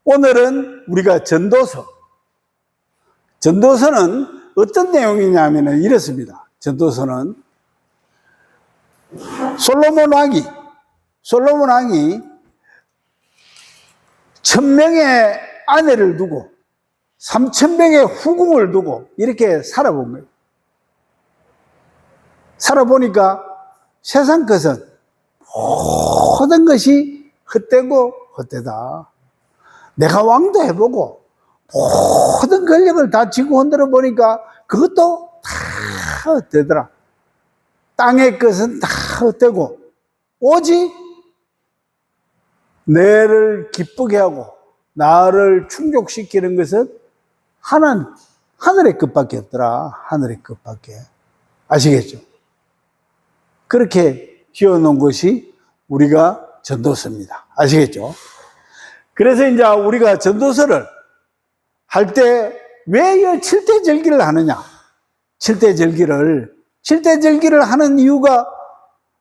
오늘은 우리가 전도서. 전도서는 어떤 내용이냐면 이렇습니다. 전도서는 솔로몬 왕이 1000명의 아내를 두고 3000명의 후궁을 두고 이렇게 살아본 거예요. 살아보니까 세상 것은 모든 것이 헛되고 헛되다. 내가 왕도 해보고 모든 권력을 다 쥐고 흔들어 보니까 그것도 다 헛되더라. 땅의 것은 다 헛되고 오직 내를 기쁘게 하고 나를 충족시키는 것은 하늘의 것밖에 없더라. 하늘의 것밖에. 아시겠죠? 그렇게 지어놓은 것이 우리가 전도서입니다. 아시겠죠? 그래서 이제 우리가 전도서를 할 때 왜 7대절기를 하느냐? 7대절기를 하는 이유가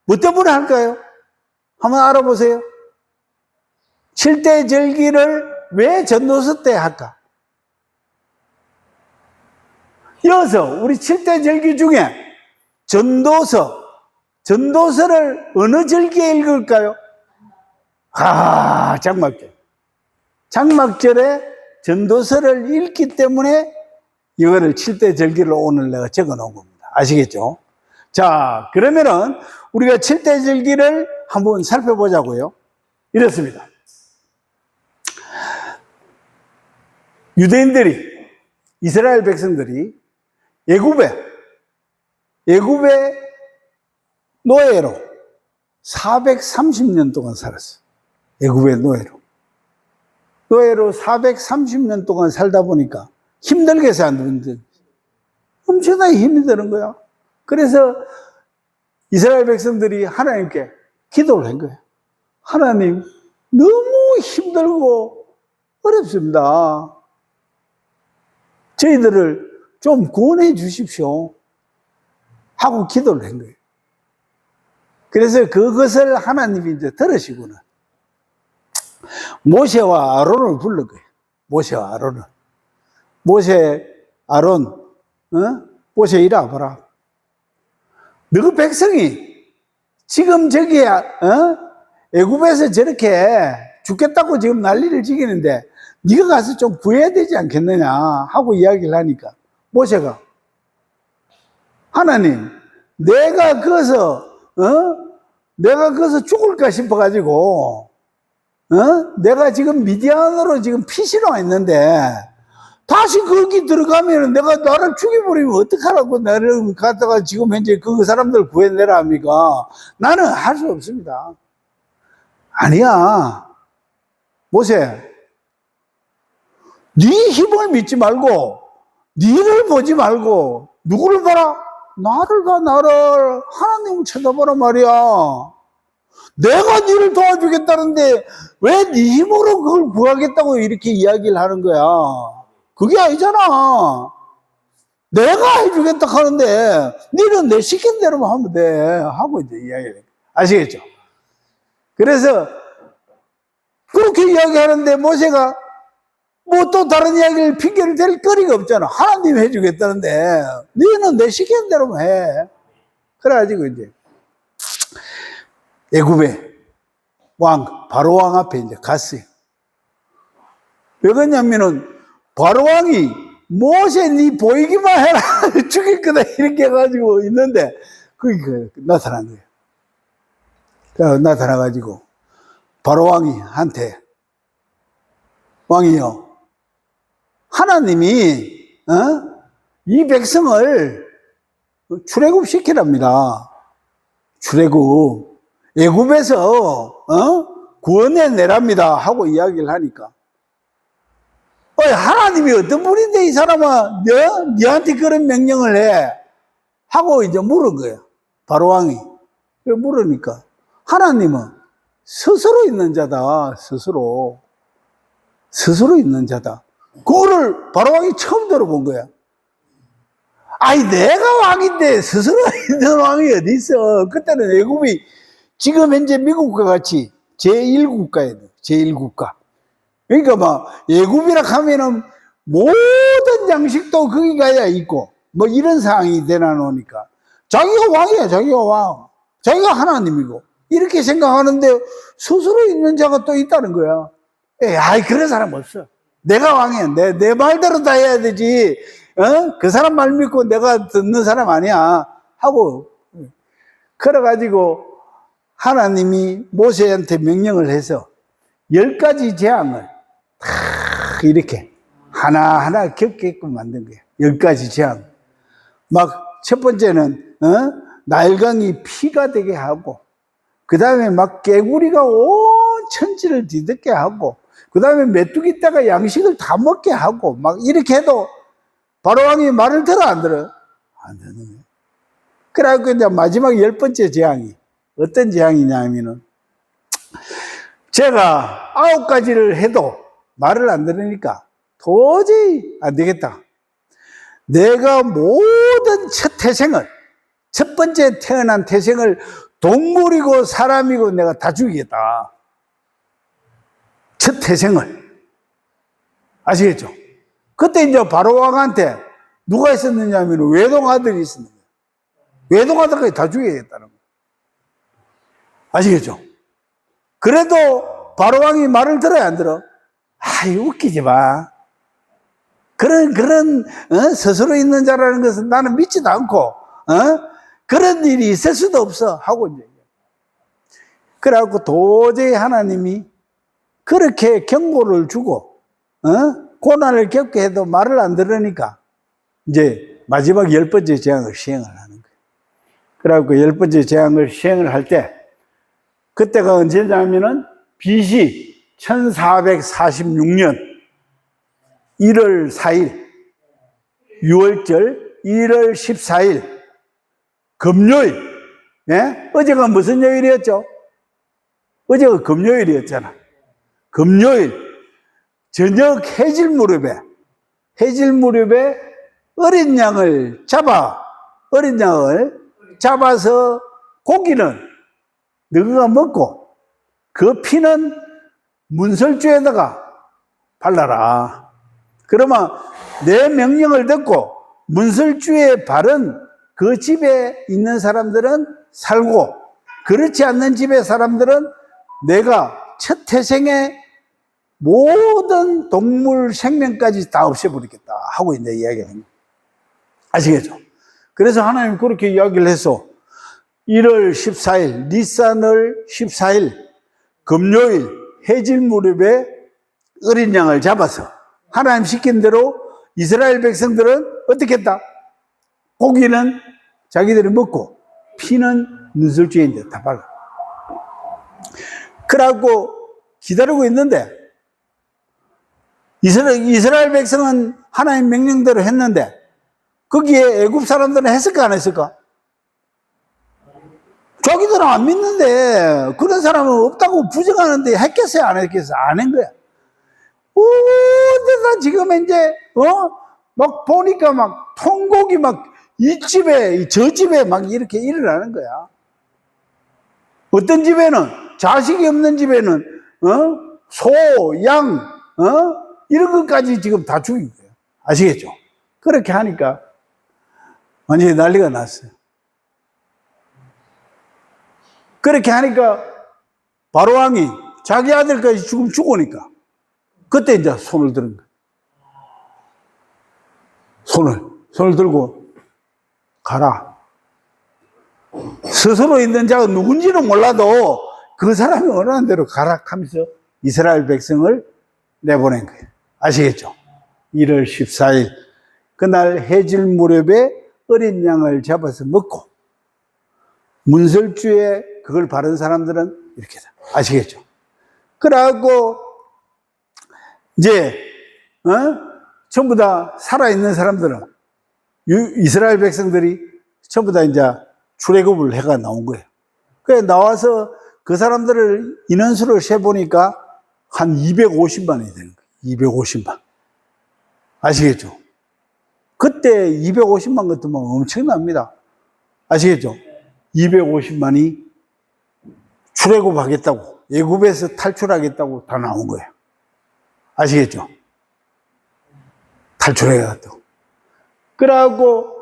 뭐 때문에 할까요? 한번 알아보세요. 7대절기를 왜 전도서 때 할까? 이어서 우리 7대절기 중에 전도서를 어느 절기에 읽을까요? 장막절. 장막절에 전도서를 읽기 때문에 이거를 7대절기를 오늘 내가 적어 놓은 겁니다. 아시겠죠? 자, 그러면은 우리가 7대절기를 한번 살펴보자고요. 이렇습니다. 유대인들이, 이스라엘 백성들이 애굽의 노예로 430년 동안 살았어요. 애굽의 노예로 430년 동안 살다 보니까 힘들게 사는데 엄청나게 힘이 드는 거야. 그래서 이스라엘 백성들이 하나님께 기도를 한 거예요. 하나님, 너무 힘들고 어렵습니다. 저희들을 좀 구원해 주십시오. 하고 기도를 한 거예요. 그래서 그것을 하나님이 이제 들으시고는 모세와 아론을 불른 거예요. 모세와 아론을. 모세 이리 와봐라. 너 백성이 지금 저기야, 애굽에서 저렇게 죽겠다고 지금 난리를 지기는데 네가 가서 좀 구해야 되지 않겠느냐 하고 이야기를 하니까 모세가 하나님, 내가 거기서 죽을까 싶어가지고 내가 지금 미디안으로 지금 피신와 있는데 다시 거기 들어가면 내가 나를 죽여버리면 어떡하라고 나를 갖다가 지금 현재 그 사람들 구해내라 합니까? 나는 할 수 없습니다. 아니야. 모세, 네 힘을 믿지 말고 네를 보지 말고 누구를 봐라? 나를 봐. 하나님을 쳐다보라 말이야. 내가 네를 도와주겠다는데 왜 네 힘으로 그걸 구하겠다고 이렇게 이야기를 하는 거야? 그게 아니잖아. 내가 해주겠다 하는데 너는 내 시킨 대로만 하면 돼 하고 이제 이야기를. 아시겠죠? 그래서 그렇게 이야기하는데 모세가 뭐 또 다른 이야기를 핑계를 댈 거리가 없잖아. 하나님 해주겠다는데 너는 내 시킨 대로만 해. 그래가지고 이제 애굽의 왕 바로 왕 앞에 이제 갔어요. 왜 그러냐면은 바로 왕이 모세 네 보이기만 해라 죽일 거다 이렇게 해가지고 있는데 그게 나타난 거예요. 그래서 나타나가지고 바로 왕이한테 왕이요, 하나님이 이 백성을 출애굽 시키랍니다. 출애굽 애굽에서 구원해 내랍니다 하고 이야기를 하니까 하나님이 어떤 분인데 이 사람은 너한테 그런 명령을 해 하고 이제 물은 거예요. 바로 왕이. 물으니까 하나님은 스스로 있는 자다. 스스로 있는 자다. 그거를 바로 왕이 처음 들어본 거야. 아니 내가 왕인데 스스로 있는 왕이 어디 있어. 그때는 애굽이 지금 현재 미국과 같이 제1국가예요. 제1국가. 그러니까 막 예굽이라 하면은 모든 양식도 거기 가야 있고 뭐 이런 상황이 되나 놓으니까 자기가 왕이야. 자기가 왕, 자기가 하나님이고 이렇게 생각하는데 스스로 있는 자가 또 있다는 거야. 아이 그런 사람 없어. 내가 왕이야. 내 말대로 다 해야 되지. 그 사람 말 믿고 내가 듣는 사람 아니야 하고, 그래가지고 하나님이 모세한테 명령을 해서 10가지 재앙을 다 이렇게 하나하나 겪게끔 만든 거야. 10가지 재앙. 막 첫 번째는 나일강이 피가 되게 하고, 그 다음에 막 개구리가 온 천지를 뒤덮게 하고, 그 다음에 메뚜기 떼가 양식을 다 먹게 하고, 막 이렇게 해도 바로왕이 말을 들어 안 들어? 안 듣는 거야. 그래갖고 이제 마지막 10번째 재앙이 어떤 재앙이냐면은, 제가 9가지를 해도 말을 안 들으니까 도저히 안 되겠다. 내가 모든 첫 태생을, 첫 번째 태어난 태생을 동물이고 사람이고 내가 다 죽이겠다. 첫 태생을. 아시겠죠? 그때 이제 바로왕한테 누가 있었느냐 하면 외동아들이 있었는데, 외동아들까지 다 죽여야겠다는 거예요. 아시겠죠? 그래도 바로왕이 말을 들어야 안 들어? 아이, 웃기지 마. 그런 스스로 있는 자라는 것은 나는 믿지도 않고, 그런 일이 있을 수도 없어. 하고 이제. 그래갖고 도저히 하나님이 그렇게 경고를 주고, 고난을 겪게 해도 말을 안 들으니까, 이제 마지막 10번째 재앙을 시행을 하는 거예요. 그래갖고 10번째 재앙을 시행을 할 때, 그때가 언제냐면은 BC 1446년 1월 4일, 6월절 1월 14일, 금요일. 예? 어제가 무슨 요일이었죠? 어제가 금요일이었잖아. 금요일, 저녁 해질 무렵에 어린 양을 잡아서 고기는 너희가 먹고 그 피는 문설주에다가 발라라. 그러면 내 명령을 듣고 문설주에 바른 그 집에 있는 사람들은 살고, 그렇지 않는 집의 사람들은 내가 첫 태생의 모든 동물 생명까지 다 없애버리겠다 하고 이제 이야기합니다. 아시겠죠? 그래서 하나님 그렇게 이야기를 해서 1월 14일, 니산월 14일, 금요일 해질 무렵에 어린 양을 잡아서 하나님 시킨 대로 이스라엘 백성들은 어떻게 했다? 고기는 자기들이 먹고 피는 문설주에 이제 다 발라. 그래갖고 기다리고 있는데, 이스라엘 백성은 하나님 명령대로 했는데 거기에 애굽 사람들은 했을까 안 했을까? 자기들은 안 믿는데, 그런 사람은 없다고 부정하는데 했겠어요 안 했겠어요? 안 한 거야. 근데 나 지금 이제 막 보니까 막 통곡이 막 이 집에 저 집에 막 이렇게 일어나는 거야. 어떤 집에는, 자식이 없는 집에는 소, 양, 이런 것까지 지금 다 죽인 거예요. 아시겠죠? 그렇게 하니까 완전히 난리가 났어요. 그렇게 하니까 바로왕이 자기 아들까지 지금 죽으니까 그때 이제 손을 드는 거예요. 손을 들고 가라. 스스로 있는 자가 누군지는 몰라도 그 사람이 원하는 대로 가라 하면서 이스라엘 백성을 내보낸 거예요. 아시겠죠? 1월 14일 그날 해질 무렵에 어린 양을 잡아서 먹고, 문설주에 그걸 바른 사람들은 이렇게 다. 아시겠죠? 그래갖고 이제 전부 다 살아있는 사람들은, 이스라엘 백성들이 전부 다 이제 출애굽을 해가 나온 거예요. 그래 나와서 그 사람들을 인원수를 세보니까 한 250만이 되는 거예요. 250만. 아시겠죠? 그때 250만 같으면 엄청납니다. 아시겠죠? 250만이 출애굽하겠다고, 애굽에서 탈출하겠다고 다 나온 거예요. 아시겠죠? 탈출해갔다고. 그래갖고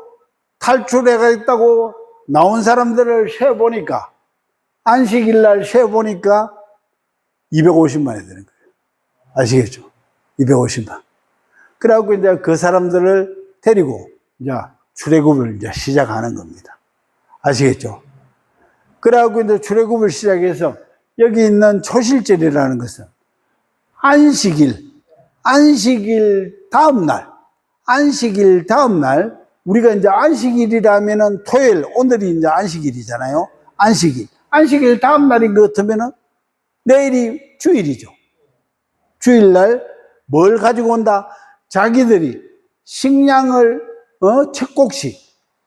탈출해갔다고 나온 사람들을 세어보니까, 안식일 날 세어보니까 250만이 되는 거예요. 아시겠죠? 250만. 그래갖고 이제 그 사람들을 데리고 이제 출애굽을 이제 시작하는 겁니다. 아시겠죠? 그래갖고 이제 출애굽을 시작해서 여기 있는 초실절이라는 것은 안식일 다음 날 우리가 이제 안식일이라면은 토요일, 오늘이 이제 안식일이잖아요. 안식일 다음 날인 것 같으면은 내일이 주일이죠. 주일날 뭘 가지고 온다? 자기들이 식량을, 첫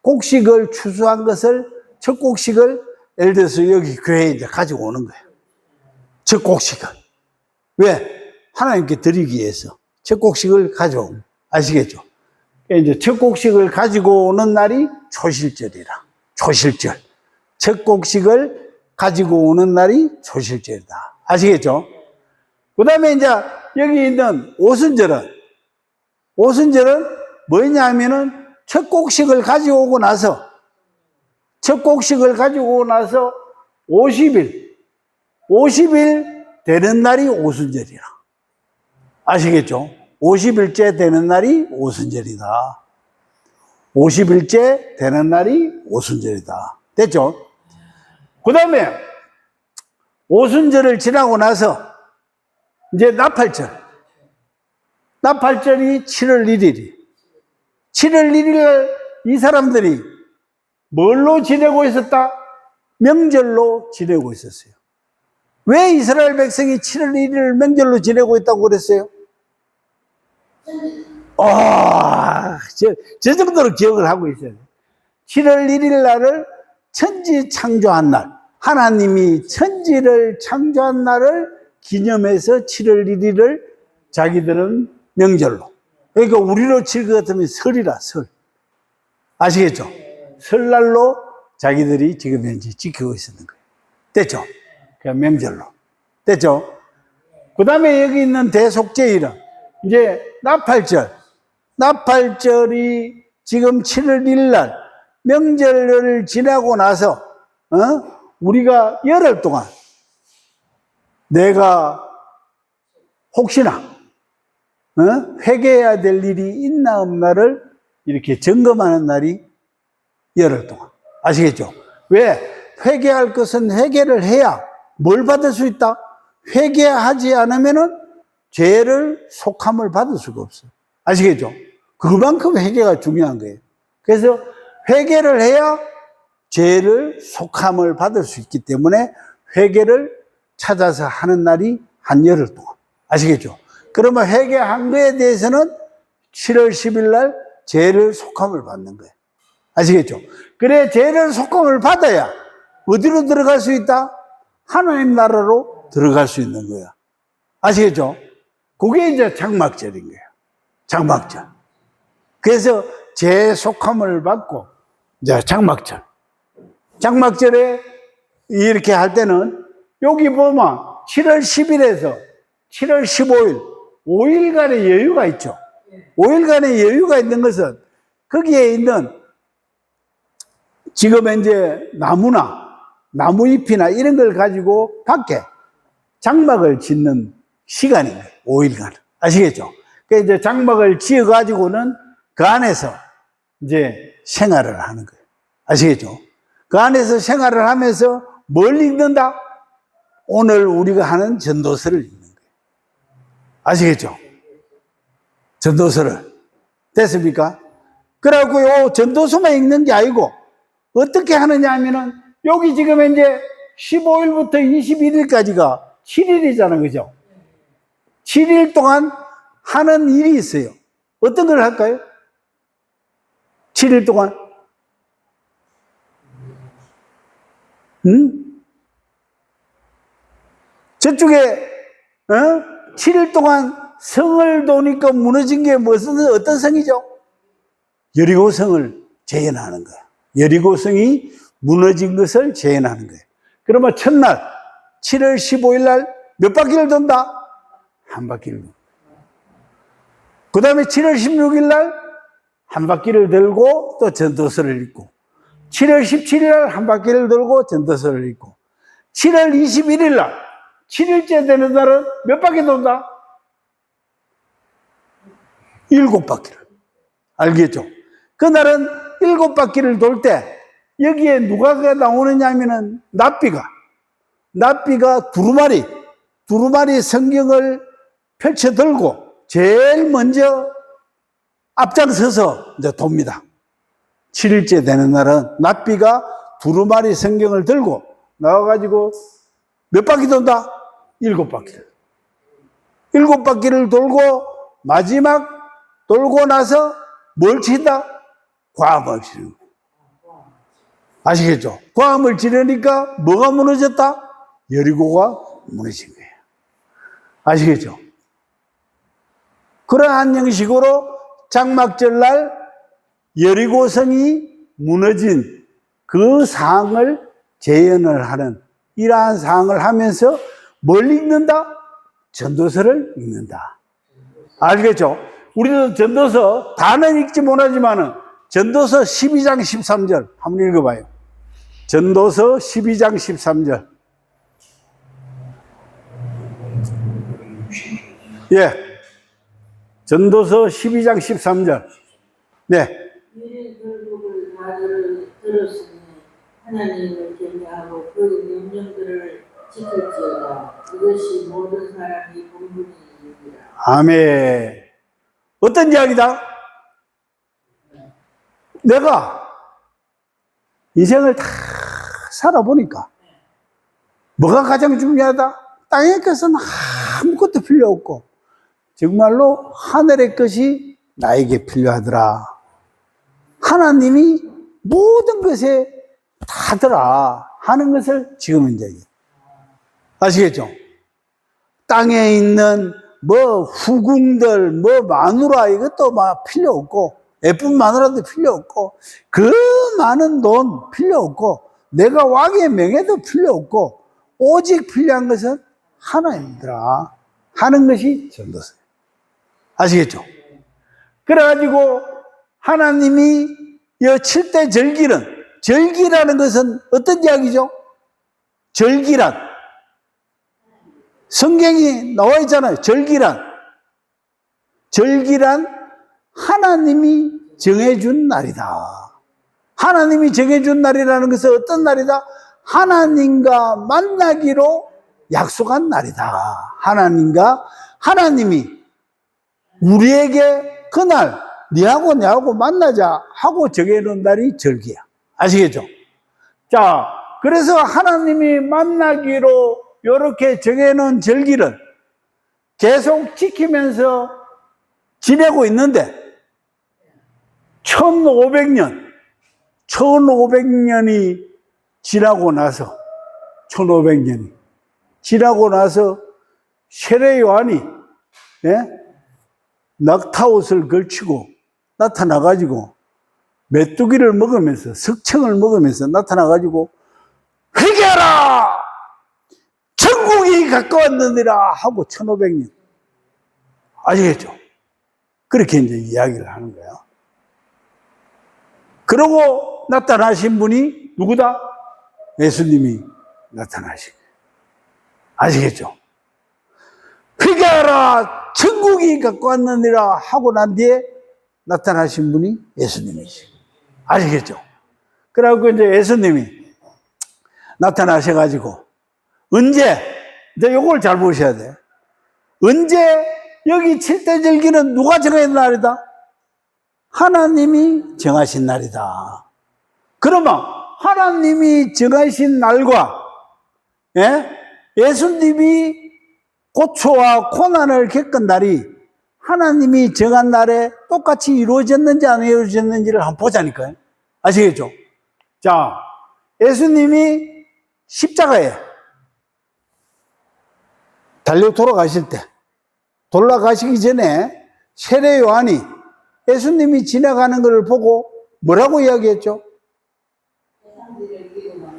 곡식을 추수한 것을, 첫 곡식을 예를 들어서 여기 교회에 이제 가지고 오는 거예요. 첫 곡식을. 왜? 하나님께 드리기 위해서 첫 곡식을 가져오는. 아시겠죠? 이제 첫 곡식을 가지고 오는 날이 초실절이라. 초실절. 첫 곡식을 가지고 오는 날이 초실절이다. 아시겠죠? 그 다음에 이제 여기 있는 오순절은 뭐냐면은 첫 곡식을 가지고 나서 50일 되는 날이 오순절이라. 아시겠죠? 50일째 되는 날이 오순절이다. 50일째 되는 날이 오순절이다. 됐죠? 그 다음에 오순절을 지나고 나서 이제 나팔절이 7월 1일이. 7월 1일 이 사람들이 뭘로 지내고 있었다? 명절로 지내고 있었어요. 왜 이스라엘 백성이 7월 1일을 명절로 지내고 있다고 그랬어요? 저 정도로 기억을 하고 있어야 돼요. 7월 1일 날을 천지 창조한 날, 하나님이 천지를 창조한 날을 기념해서 7월 1일을 자기들은 명절로. 그러니까 우리로 칠 것 같으면 설이라, 설. 아시겠죠? 설날로 자기들이 지금 현재 지키고 있는 거예요. 됐죠? 그냥 명절로. 됐죠? 그 다음에 여기 있는 대속죄일은 이제 나팔절이 지금 7월 1일 날 명절을 지나고 나서 우리가 열흘 동안 내가 혹시나 회개해야 될 일이 있나 없나를 이렇게 점검하는 날이 열흘 동안. 아시겠죠? 왜? 회개할 것은 회개를 해야 뭘 받을 수 있다? 회개하지 않으면은 죄를 속함을 받을 수가 없어요. 아시겠죠? 그만큼 회개가 중요한 거예요. 그래서 회개를 해야 죄를 속함을 받을 수 있기 때문에 회개를 찾아서 하는 날이 한 열흘 동안. 아시겠죠? 그러면 회개한 거에 대해서는 7월 10일 날 죄를 속함을 받는 거예요. 아시겠죠? 그래, 죄를 속함을 받아야 어디로 들어갈 수 있다? 하나님 나라로 들어갈 수 있는 거야. 아시겠죠? 그게 이제 장막절인 거예요. 장막절. 그래서 죄 속함을 받고, 이제 장막절에 이렇게 할 때는 여기 보면 7월 10일에서 7월 15일, 5일간의 여유가 있죠. 5일간의 여유가 있는 것은 거기에 있는 지금 이제 나무 잎이나 이런 걸 가지고 밖에 장막을 짓는 시간인 거예요. 5일간. 아시겠죠? 그래서 이제 장막을 지어 가지고는 그 안에서 이제 생활을 하는 거예요. 아시겠죠? 그 안에서 생활을 하면서 뭘 읽는다? 오늘 우리가 하는 전도서를 읽는 거예요. 아시겠죠? 전도서를. 됐습니까? 그래갖고 요 전도서만 읽는 게 아니고 어떻게 하느냐 하면은 여기 지금 이제 15일부터 21일까지가 7일이잖아. 그죠? 7일 동안 하는 일이 있어요. 어떤 걸 할까요? 7일 동안. 저쪽에 7일 동안 성을 도니까 무너진 게 어떤 성이죠? 여리고 성을 재현하는 거야. 여리고 성이 무너진 것을 재현하는 거예요. 그러면 첫날 7월 15일 날 몇 바퀴를 돈다? 한 바퀴를 돈다. 그 다음에 7월 16일 날 한 바퀴를 돌고 또 전도서를 읽고, 7월 17일 날 한 바퀴를 돌고 전도서를 읽고, 7월 21일 날 7일째 되는 날은 몇 바퀴 돈다? 7바퀴를. 알겠죠? 그날은 7바퀴를 돌 때 여기에 누가 나오느냐 하면은 납비가 두루마리 성경을 펼쳐 들고 제일 먼저 앞장서서 이제 돕니다. 7일째 되는 날은 납비가 두루마리 성경을 들고 나와가지고 몇 바퀴 돈다? 7바퀴를. 7바퀴를 돌고 마지막 돌고 나서 뭘 친다? 과음을 치는 거예요. 아시겠죠? 과음을 지르니까 뭐가 무너졌다? 여리고가 무너진 거예요. 아시겠죠? 그러한 형식으로 장막절 날 여리고성이 무너진 그 상황을 재현을 하는, 이러한 상황을 하면서 뭘 읽는다? 전도서를 읽는다. 알겠죠? 우리도 전도서 다는 읽지 못하지만은 전도서 12장 13절 한번 읽어봐요. 전도서 12장 13절. 예. 전도서 12장 13절. 네. 이를 결국을 다 들었으니 하나님을 경외하고 그 명령들을 지킬지어다. 이것이 모든 사람이 본분이니라. 아멘. 어떤 이야기다? 내가 인생을 다 살아보니까 뭐가 가장 중요하다? 땅의 것은 아무것도 필요 없고 정말로 하늘의 것이 나에게 필요하더라. 하나님이 모든 것에 다더라 하는 것을 지금 이제 아시겠죠? 땅에 있는 뭐 후궁들, 뭐 마누라 이것도 막 필요 없고, 예쁜 마누라도 필요 없고, 그 많은 돈 필요 없고, 내가 왕의 명예도 필요 없고, 오직 필요한 것은 하나님이더라 하는 것이 전도서예요. 아시겠죠? 그래가지고 하나님이 이 7대 절기라는 것은 어떤 이야기죠? 절기란 성경이 나와 있잖아요. 절기란 하나님이 정해준 날이다. 하나님이 정해준 날이라는 것은 어떤 날이다? 하나님과 만나기로 약속한 날이다. 하나님이 우리에게 그날 니하고 내하고 만나자 하고 정해놓은 날이 절기야. 아시겠죠? 자, 그래서 하나님이 만나기로 이렇게 정해놓은 절기를 계속 지키면서 지내고 있는데 1500년이 지나고 나서 1500년이 지나고 나서 세례 요한이 낙타옷을 걸치고 나타나가지고 메뚜기를 먹으면서 석청을 먹으면서 나타나가지고 회개하라! 천국이 가까웠느니라 하고 1500년. 아시겠죠? 그렇게 이제 이야기를 하는 거야. 그러고 나타나신 분이 누구다? 예수님이 나타나신 거예요. 아시겠죠? 회개하라! 천국이 가까웠느니라 하고 난 뒤에 나타나신 분이 예수님이시. 아시겠죠? 그래갖고 이제 예수님이 나타나셔가지고 언제, 이제 요걸 잘 보셔야 돼. 언제 여기 7대 절기는 누가 정한 날이다? 하나님이 정하신 날이다. 그러면 하나님이 정하신 날과 예수님이 고초와 고난을 겪은 날이 하나님이 정한 날에 똑같이 이루어졌는지 안 이루어졌는지를 한번 보자니까요. 아시겠죠? 자, 예수님이 십자가에 달려 돌아가실 때, 돌아가시기 전에 세례 요한이 예수님이 지나가는 것을 보고 뭐라고 이야기했죠?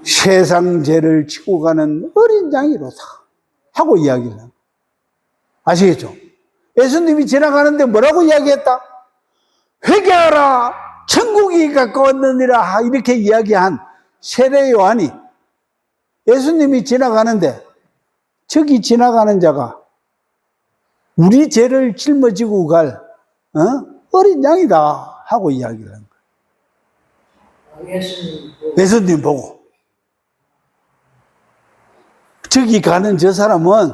세상 죄를 지고 가는 어린 양이로다 하고 이야기를 합니다. 아시겠죠? 예수님이 지나가는데 뭐라고 이야기했다? 회개하라, 천국이 가까웠느니라, 이렇게 이야기한 세례 요한이 예수님이 지나가는데 저기 지나가는 자가 우리 죄를 짊어지고 갈 어린 양이다 하고 이야기를 한 거예요. 예수님 보고. 저기 가는 저 사람은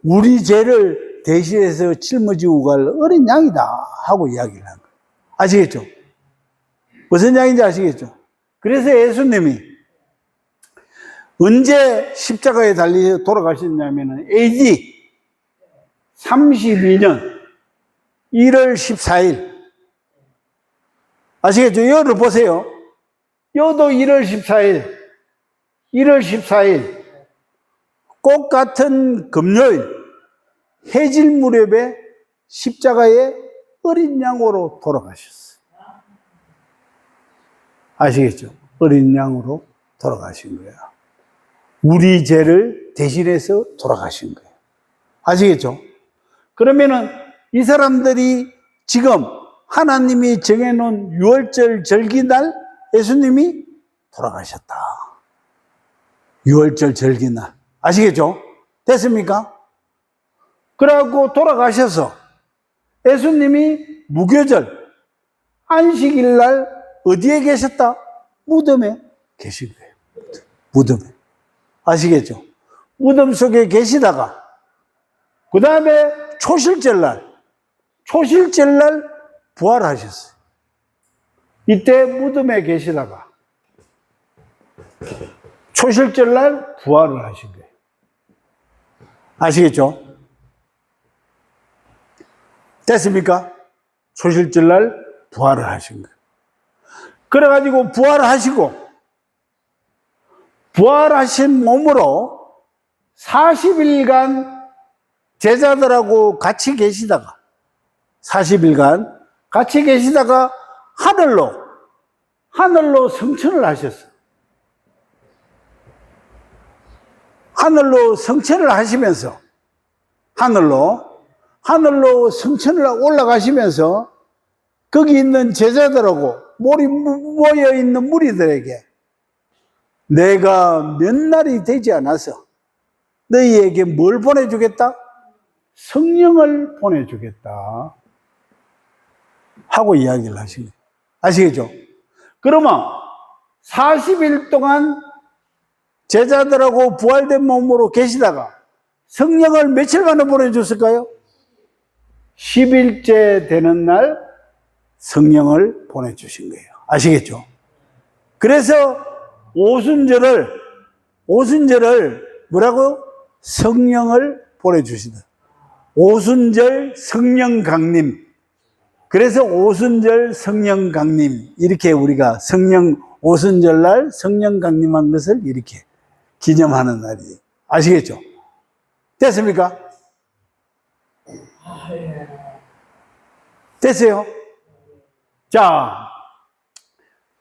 우리 죄를 대신해서 짊어지고 갈 어린 양이다 하고 이야기를 한 거예요. 아시겠죠? 무슨 양인지 아시겠죠? 그래서 예수님이 언제 십자가에 달려 돌아가셨냐면 AD 32년 1월 14일. 아시겠죠? 여를 보세요. 여도 1월 14일. 1월 14일. 꼭 같은 금요일 해질 무렵에 십자가에 어린 양으로 돌아가셨어요. 아시겠죠? 어린 양으로 돌아가신 거예요. 우리 죄를 대신해서 돌아가신 거예요. 아시겠죠? 그러면은 이 사람들이 지금 하나님이 정해놓은 유월절 절기날 예수님이 돌아가셨다. 유월절 절기날. 아시겠죠? 됐습니까? 그러고 돌아가셔서 예수님이 무교절 안식일 날 어디에 계셨다? 무덤에 계신 거예요. 무덤에. 아시겠죠? 무덤 속에 계시다가 그 다음에 초실절날 부활하셨어요. 이때 무덤에 계시다가 초실절날 부활을 하신 거예요. 아시겠죠? 됐습니까? 초실절날 부활을 하신 거예요. 그래가지고 부활하신 몸으로 40일간 제자들하고 같이 계시다가 40일간 같이 계시다가 하늘로 승천을 하셨어요. 하늘로 승천을 하시면서 하늘로 승천을 올라가시면서 거기 있는 제자들하고 모여 있는 무리들에게 내가 몇 날이 되지 않아서 너희에게 뭘 보내주겠다? 성령을 보내주겠다 하고 이야기를 하신 거예요. 아시겠죠? 그러면 40일 동안 제자들하고 부활된 몸으로 계시다가 성령을 며칠 만에 보내줬을까요? 10일째 되는 날 성령을 보내주신 거예요. 아시겠죠? 그래서 오순절을 뭐라고? 성령을 보내주시다. 오순절 성령 강림. 그래서 오순절 성령 강림. 이렇게 우리가 오순절날 성령 강림한 것을 이렇게 기념하는 날이에요. 아시겠죠? 됐습니까? 됐어요? 자,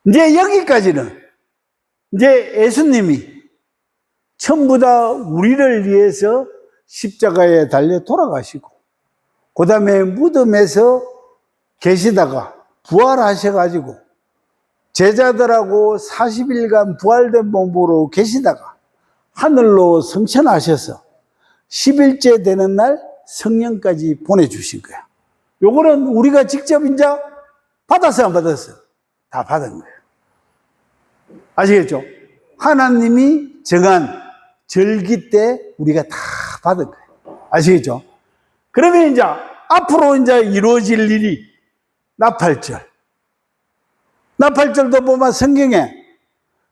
이제 여기까지는 이제 예수님이 전부 다 우리를 위해서 십자가에 달려 돌아가시고 그 다음에 무덤에서 계시다가 부활하셔가지고 제자들하고 40일간 부활된 몸으로 계시다가 하늘로 승천하셔서 10일째 되는 날 성령까지 보내주신 거야. 요거는 우리가 직접 이제 받았어요, 안 받았어요? 다 받은 거예요. 아시겠죠? 하나님이 정한 절기 때 우리가 다 받은 거예요. 아시겠죠? 그러면 이제 앞으로 이제 이루어질 일이 나팔절. 나팔절도 보면 성경에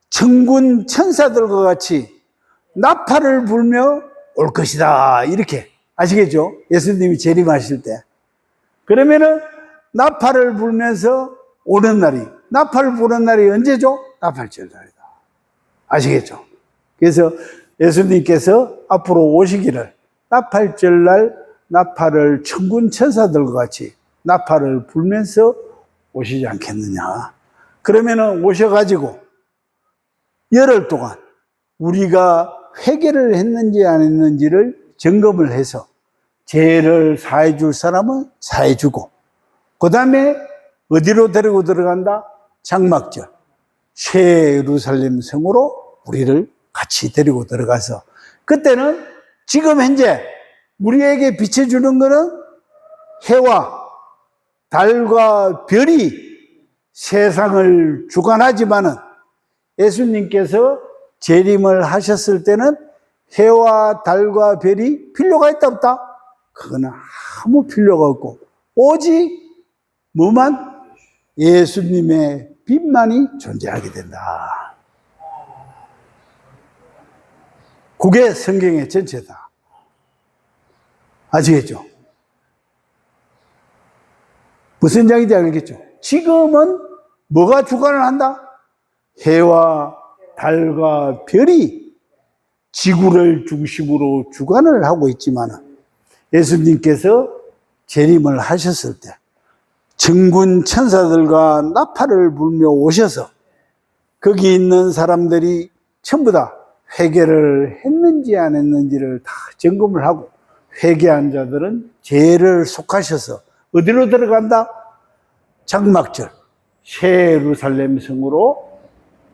천군 천사들과 같이 나팔을 불며 올 것이다. 이렇게. 아시겠죠? 예수님이 재림하실 때. 그러면은 나팔을 불면서 오는 날이, 나팔을 부는 날이 언제죠? 나팔절 날이다. 아시겠죠? 그래서 예수님께서 앞으로 오시기를 나팔절 날 나팔을 천군 천사들과 같이 나팔을 불면서 오시지 않겠느냐. 그러면은 오셔가지고 열흘 동안 우리가 회개를 했는지 안 했는지를 점검을 해서 죄를 사해 줄 사람은 사해 주고, 그 다음에 어디로 데리고 들어간다? 장막절. 새 예루살렘 성으로 우리를 같이 데리고 들어가서, 그때는 지금 현재 우리에게 비춰주는 것은 해와 달과 별이 세상을 주관하지만은 예수님께서 재림을 하셨을 때는 해와 달과 별이 필요가 있다 없다? 그거는 아무 필요가 없고 오직 뭐만? 예수님의 빛만이 존재하게 된다. 그게 성경의 전체다. 아시겠죠? 무슨 장인지 알겠죠? 지금은 뭐가 주관을 한다? 해와 달과 별이 지구를 중심으로 주관을 하고 있지만 예수님께서 재림을 하셨을 때 천군 천사들과 나팔을 불며 오셔서 거기 있는 사람들이 전부 다 회개를 했는지 안 했는지를 다 점검을 하고 회개한 자들은 죄를 속하셔서 어디로 들어간다? 장막절 새 예루살렘 성으로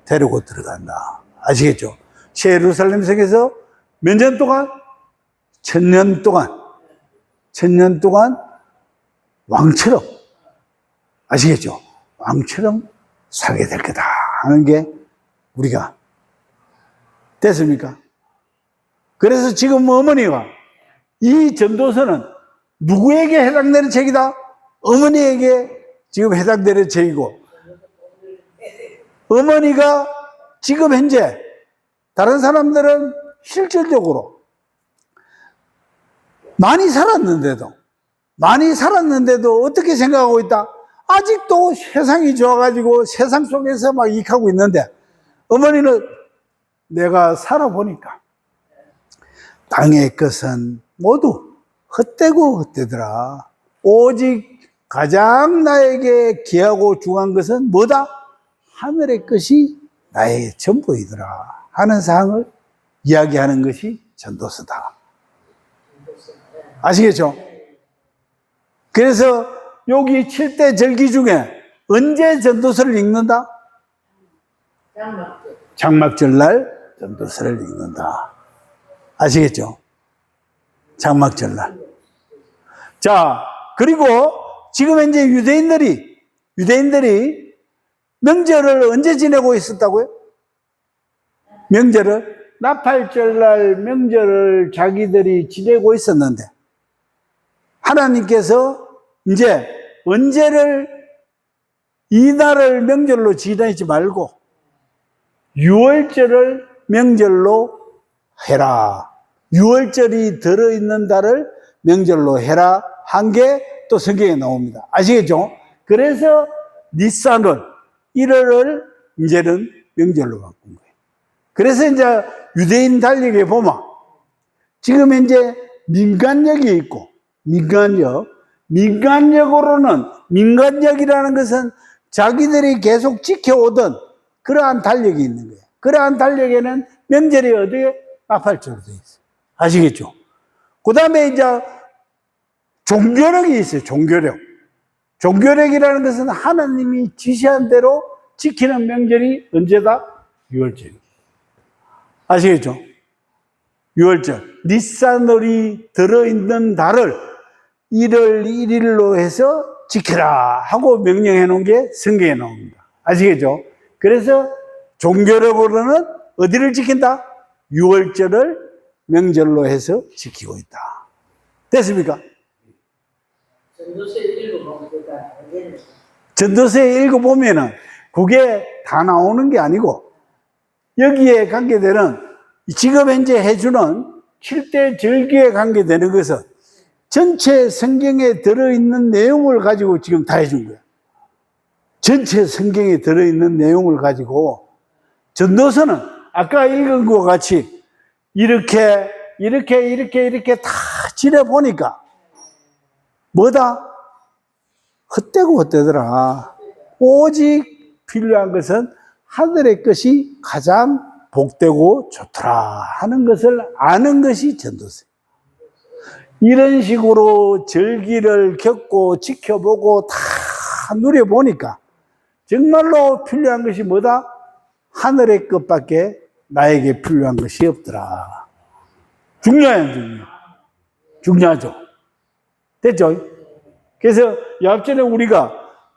데리고 들어간다. 아시겠죠? 새 예루살렘 성에서 몇 년 동안? 1000년 동안 왕처럼, 아시겠죠? 왕처럼 살게 될 거다 하는 게 우리가 됐습니까? 그래서 지금 어머니가 이 전도서는 누구에게 해당되는 책이다? 어머니에게 지금 해당되는 책이고, 어머니가 지금 현재 다른 사람들은 실질적으로 많이 살았는데도 어떻게 생각하고 있다? 아직도 세상이 좋아가지고 세상 속에서 막 이익하고 있는데, 어머니는 내가 살아보니까 땅의 것은 모두 헛되고 헛되더라. 오직 가장 나에게 귀하고 중요한 것은 뭐다? 하늘의 것이 나의 전부이더라 하는 사항을 이야기하는 것이 전도서다. 아시겠죠? 그래서 여기 7대 절기 중에 언제 전도서를 읽는다? 장막절날 전도서를 읽는다. 아시겠죠? 장막절날. 자, 그리고 지금 현재 유대인들이 명절을 언제 지내고 있었다고요? 명절을 나팔절날 명절을 자기들이 지내고 있었는데 하나님께서 이제 언제를 이 날을 명절로 지내지 말고 6월절을 명절로 해라. 6월절이 들어있는 달을 명절로 해라 한 게 또 성경에 나옵니다. 아시겠죠? 그래서 니산월 1월을 이제는 명절로 바꾼 거예요. 그래서 이제 유대인 달력에 보면 지금 현재 민간력이 있고 민간력으로는 민간력이라는 것은 자기들이 계속 지켜오던 그러한 달력이 있는 거예요. 그러한 달력에는 명절이 어디에? 나팔절로 되어 있어요. 아시겠죠? 그 다음에 이제 종교력이 있어요. 종교력이라는 것은 하나님이 지시한 대로 지키는 명절이 언제다? 6월절이에요. 아시겠죠? 6월절. 니산월이 들어있는 달을 1월 1일로 해서 지켜라 하고 명령해 놓은 게 성경에 나옵니다. 아시겠죠? 그래서 종교력으로는 어디를 지킨다? 6월절을 명절로 해서 지키고 있다. 됐습니까? 전도서에 읽어보면은 그게 다 나오는 게 아니고 여기에 관계되는 지금 현재 해주는 7대 절기에 관계되는 것은 전체 성경에 들어있는 내용을 가지고 지금 다 해준 거예요. 전체 성경에 들어있는 내용을 가지고 전도서는 아까 읽은 것과 같이 이렇게 다 지내보니까 뭐다? 헛되고 헛되더라. 오직 필요한 것은 하늘의 것이 가장 복되고 좋더라 하는 것을 아는 것이 전도서예요. 이런 식으로 절기를 겪고 지켜보고 다 누려보니까 정말로 필요한 것이 뭐다? 하늘의 것밖에 나에게 필요한 것이 없더라. 중요해요. 중요하죠. 됐죠? 그래서 앞전에 우리가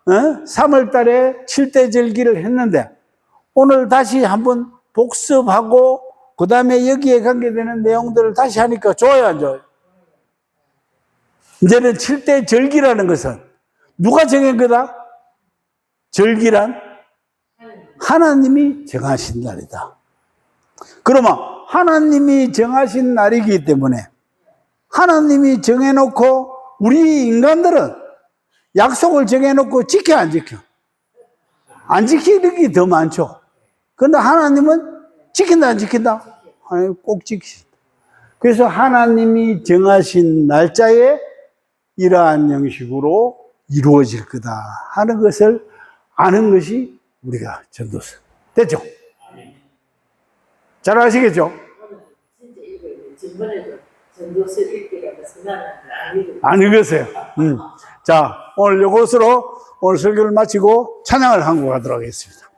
3월 달에 7대 절기를 했는데 오늘 다시 한번 복습하고 그 다음에 여기에 관계되는 내용들을 다시 하니까 좋아요, 안 좋아요? 이제는 7대 절기라는 것은 누가 정한 거다? 절기란 하나님이 정하신 날이다. 그러면 하나님이 정하신 날이기 때문에 하나님이 정해놓고 우리 인간들은 약속을 정해놓고 지켜 안 지켜? 안 지키는 게 더 많죠. 그런데 하나님은 지킨다 안 지킨다? 하나님 꼭 지키신다. 그래서 하나님이 정하신 날짜에 이러한 형식으로 이루어질 거다 하는 것을 아는 것이 우리가 전도서. 됐죠? 잘 아시겠죠? 진짜 이거 전번에도 전도서 읽기라고 생각하는데 안 읽으세요. 자, 오늘 이것으로 오늘 설교를 마치고 찬양을 하고 가도록 하겠습니다.